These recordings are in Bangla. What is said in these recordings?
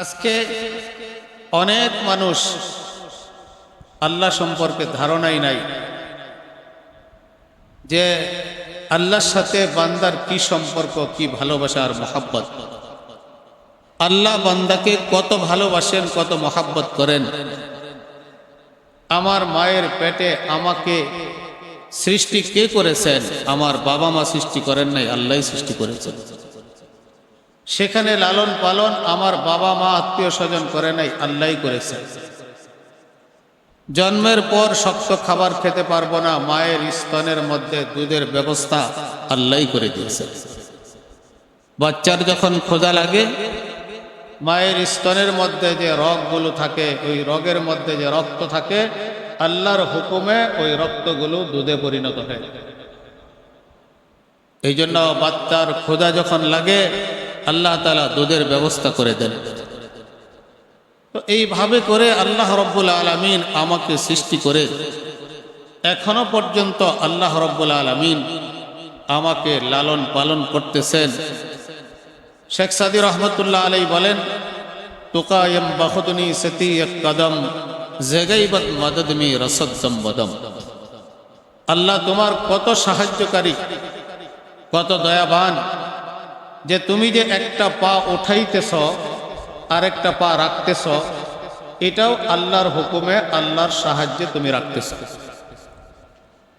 আজকে অনেক মানুষ আল্লাহ সম্পর্কে ধারণাই নাই যে আল্লাহর সাথে বান্দার কি সম্পর্ক, কি ভালোবাসা আর মহাব্বত। আল্লাহ বান্দাকে কত ভালোবাসেন, কত মহাব্বত করেন। আমার মায়ের পেটে আমাকে সৃষ্টি কে করেছেন? আমার বাবা মা সৃষ্টি করেন নাই, আল্লাহই সৃষ্টি করেছেন। সেখানে লালন পালন আমার বাবা মা আত্মীয় স্বজন করে নাই, আল্লাহই করেছেন। জন্মের পর শক্ত খাবার খেতে পারবো না, মায়ের স্তনের মধ্যে দুধের ব্যবস্থা আল্লাহই করে দিয়েছেন। বাচ্চার যখন ক্ষুধা লাগে, মায়ের স্তনের মধ্যে যে রগগুলো থাকে, ওই রগের মধ্যে যে রক্ত থাকে, আল্লাহর হুকুমে ওই রক্তগুলো দুধে পরিণত হয়। এই জন্য বাচ্চার ক্ষুধা যখন লাগে, আল্লাহ তাআলা দুধের ব্যবস্থা করে দেন। তো এইভাবে করে আল্লাহ রব্বুল আলামিন আমাকে সৃষ্টি করে এখনো পর্যন্ত আল্লাহ রব্বুল আলামিন আমাকে লালন পালন করতেছেন। শেখ সাদি রহমতুল্লাহ আলাইহি বলেন, তুকায়ম বাখুদনি সতি এক কদম জেগাইবত মদদমি রসদ্দম বদম। আল্লাহ তোমার কত সাহায্যকারী, কত দয়াবান, যে তুমি যে একটা পা উঠাইতেছ আর একটা পা রাখতেছ, এটাও আল্লাহর হুকুমে, আল্লাহর সাহায্যে তুমি রাখতেছ।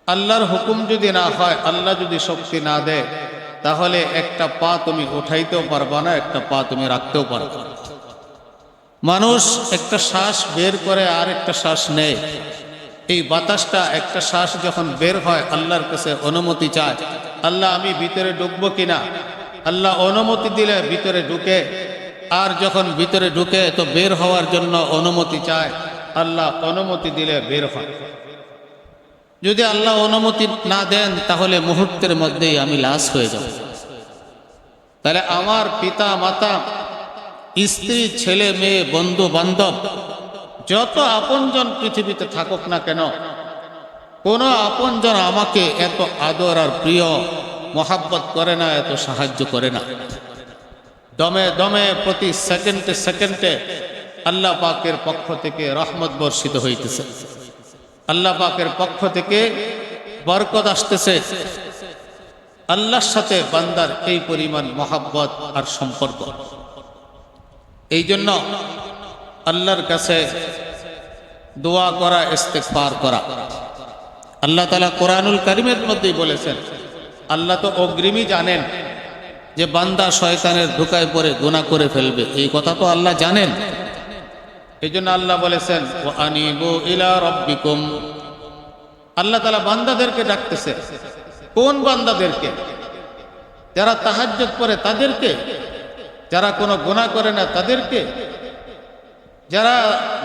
আল্লাহর হুকুম যদি না হয়, আল্লাহ যদি শক্তি না দেয়, তাহলে একটা পা তুমি উঠাইতেও পারবা না, একটা পা তুমি রাখতেও পারবা না। মানুষ একটা শ্বাস বের করে আর একটা শ্বাস নেয়, এই বাতাসটা একটা শ্বাস যখন বের হয়, আল্লাহর কাছে অনুমতি চায়, আল্লাহ আমি ভিতরে ঢুকবো কিনা। আল্লাহ অনুমতি দিলে ভিতরে ঢুকে, আর যখন ভিতরে ঢুকে তো বের হওয়ার জন্য অনুমতি চায়, আল্লাহ অনুমতি দিলে বের হয়। যদি আল্লাহ অনুমতি না দেন, তাহলে মুহূর্তের মধ্যেই আমি লাশ হয়ে যাব। তাহলে আমার পিতা মাতা, স্ত্রী, ছেলে মেয়ে, বন্ধু বান্ধব, যত আপনজন পৃথিবীতে থাকুক না কেন, কোনো আপনজন আমাকে এত আদর আর প্রিয় মহাব্বত করে না, এত সাহায্য করে না। দমে দমে প্রতি সেকেন্ডে সেকেন্ডে আল্লাহ পাকের পক্ষ থেকে রহমত বর্ষিত হইতেছে, আল্লাহ পাকের পক্ষ থেকে বরকত আসতেছে। আল্লাহর সাথে বান্দার এই পরিমাণ মহাব্বত আর সম্পর্ক। এই জন্য আল্লাহর কাছে দোয়া করা, ইস্তেগফার করা। আল্লাহ তাআলা কোরআনুল কারীমের মধ্যেই বলেছেন, আল্লাহ তো অগ্রিমই জানেন যে বান্দা শয়তানের ধোঁকায় পড়ে গুনাহ করে ফেলবে, এই কথা তো আল্লাহ জানেন। এই জন্য আল্লাহ বলেছেন, ওয়া আনিবু ইলা রাব্বিকুম। আল্লাহ তাআলা বান্দাদেরকে ডাকতেছে। কোন বান্দাদেরকে? যারা তাহাজ্জুদ পড়ে তাদেরকে? যারা কোনো গুনাহ করে না তাদেরকে? যারা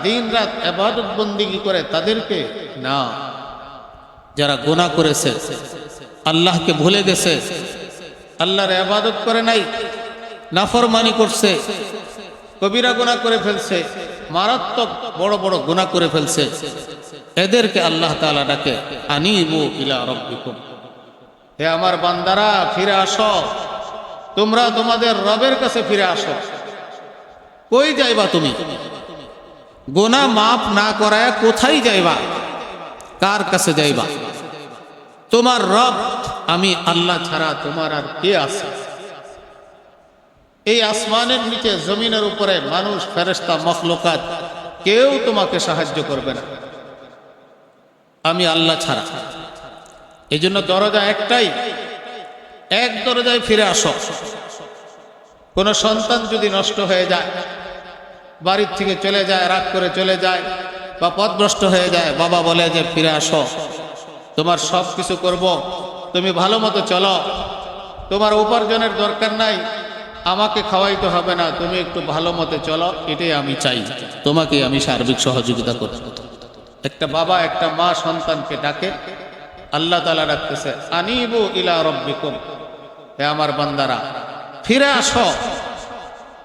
দিন রাত ইবাদত বন্দেগী করে তাদেরকে না, যারা গুনাহ করেছে, আল্লাহকে ভুলে গেছে, আল্লাহর ইবাদত করে নাই, নাফরমানি করছে, কবিরা গুনাহ করে ফেলছে, মারাত্মক বড় বড় গুনাহ করে ফেলছে, এদেরকে আল্লাহ তাআলা ডাকে, আনিবু ইলা রাব্বিকুম। হে আমার বান্দারা, ফিরে আসো, তোমরা তোমাদের রবের কাছে ফিরে আসো। কই যাইবা তুমি? গুনাহ মাফ না করায় কোথায় যাইবা? কার কাছে যাইবা? তোমার রব আমি আল্লাহ ছাড়া তোমার আর কে আছে? এই আসমানের নিচে, জমিনের উপরে মানুষ, ফেরেশতা, মখলুকাত কেউ তোমাকে সাহায্য করবে না, আমি আল্লাহ ছাড়া। এই জন্য দরজা একটাই, এক দরজায় ফিরে আসো। কোন সন্তান যদি নষ্ট হয়ে যায়, বাড়ির থেকে চলে যায়, রাগ করে চলে যায়, বা পথভ্রষ্ট হয়ে যায়, বাবা বলে যে ফিরে আসো, তোমার সব কিছু করব, তুমি ভালো মতো চলো, তোমার উপার্জনের দরকার নাই, আমাকে খাওয়াইতে হবে না, তুমি একটু ভালো মতো চলো, এটাই আমি চাই, তোমাকে আমি সার্বিক সহযোগিতা করব। একটা বাবা, একটা মা সন্তানকে ডাকে, আল্লাহ তাআলা ডাকতেছে, আনিবু ইলা রাব্বিকুম। হে আমার বান্দারা, ফিরে আসো,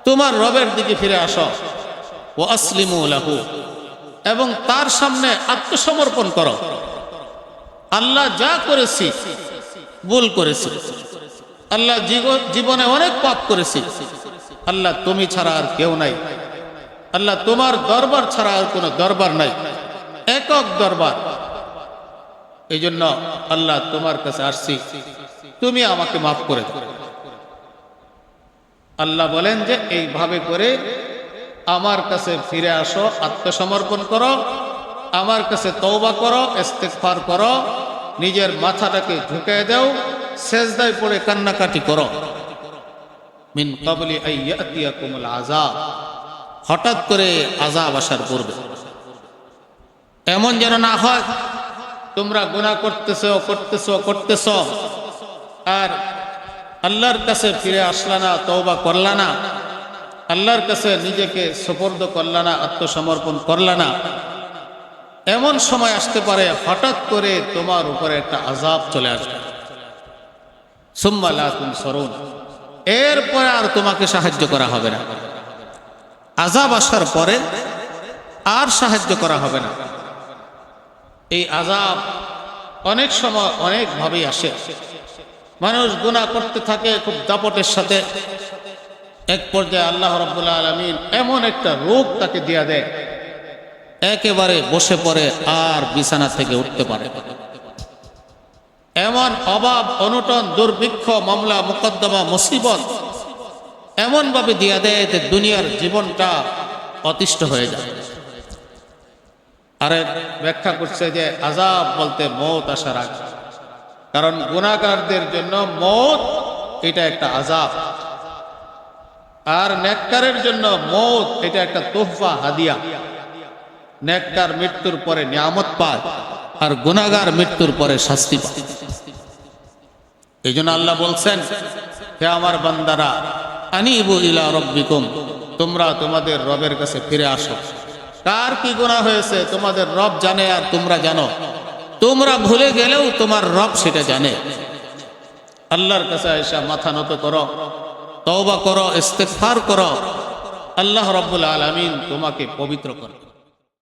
তোমার রবের দিকে ফিরে আসো। ওয়া আসলিমু লাহু, এবং তার সামনে আত্মসমর্পণ করো। আল্লাহ যা করেছি, ভুল করেছি, আল্লাহ জীবনে অনেক পাপ করেছি, আল্লাহ তুমি ছাড়া আর কেউ নাই, আল্লাহ তোমার দরবার ছাড়া আর কোনো দরবার নাই, একক দরবার। এই জন্য আল্লাহ তোমার কাছে আসছি, তুমি আমাকে মাফ করে দাও। আল্লাহ বলেন যে এইভাবে করে আমার কাছে ফিরে আসো, আত্মসমর্পণ করো, আমার কাছে তওবা করো, ইস্তিগফার করো, নিজের মাথাটাকে ঝুঁকিয়ে দাও, সেজদায় পড়ে কান্নাকাটি করো। মিন ক্বাবলি আইয়াতিয়াকুমুল আযাব, হঠাৎ করে আযাব আসার পূর্বে। এমন যেন না হয় তোমরা গুনাহ করতেছো আর আল্লাহর কাছে ফিরে আসলা না, তওবা করলা না, আল্লাহর কাছে নিজেকে সুপর্দ করলা না, আত্মসমর্পণ করলা না। এমন সময় আসতে পারে হঠাৎ করে তোমার উপরে একটা আযাব চলে আসবে। সুম্মা লা তুনসারুন, এরপরে আর তোমাকে সাহায্য করা হবে না। আযাব আসার পরে আর সাহায্য করা হবে না। এই আযাব অনেক সময় অনেকভাবেই আসে। মানুষ গুনাহ করতে থাকে খুব দাপটের সাথে, এক পর্যায়ে আল্লাহ রাব্বুল আলামিন এমন একটা রোগ তাকে দিয়া দেয়, একেবারে বসে পড়ে আর বিছানা থেকে উঠতে পারে। এমন অভাব অনটন দুর্ভিক্ষ মামলা মুকদ্দমা মুসিবত এমন ভাবে দিয়া দেয় যে দুনিয়ার জীবনটা অতিষ্ঠ হয়ে যায়। আরে ব্যাখ্যা করছে যে আযাব বলতে মওত আসার আগে, কারণ গুনাহগারদের জন্য মওত এটা একটা আযাব, আর নেককারের জন্য মওত এটা একটা তোহফা, হাদিয়া। নেককার মৃত্যুর পরে নিয়ামত পায় আর গুনাহগার মৃত্যুর পরে শাস্তি পায়। এই জন্য আল্লাহ বলছেন, হে আমার বান্দারা, আনিবু ইলা রাব্বিকুম, তোমরা তোমাদের রবের কাছে ফিরে আসো। কার কি গুনাহ হয়েছে তোমাদের রব জানে আর তোমরা জানো। তোমরা ভুলে গেলেও তোমার রব সেটা জানে। আল্লাহর কাছে এসে মাথা নত করো, তওবা করো, ইস্তিগফার করো, আল্লাহ রাব্বুল আলামিন তোমাকে পবিত্র করে।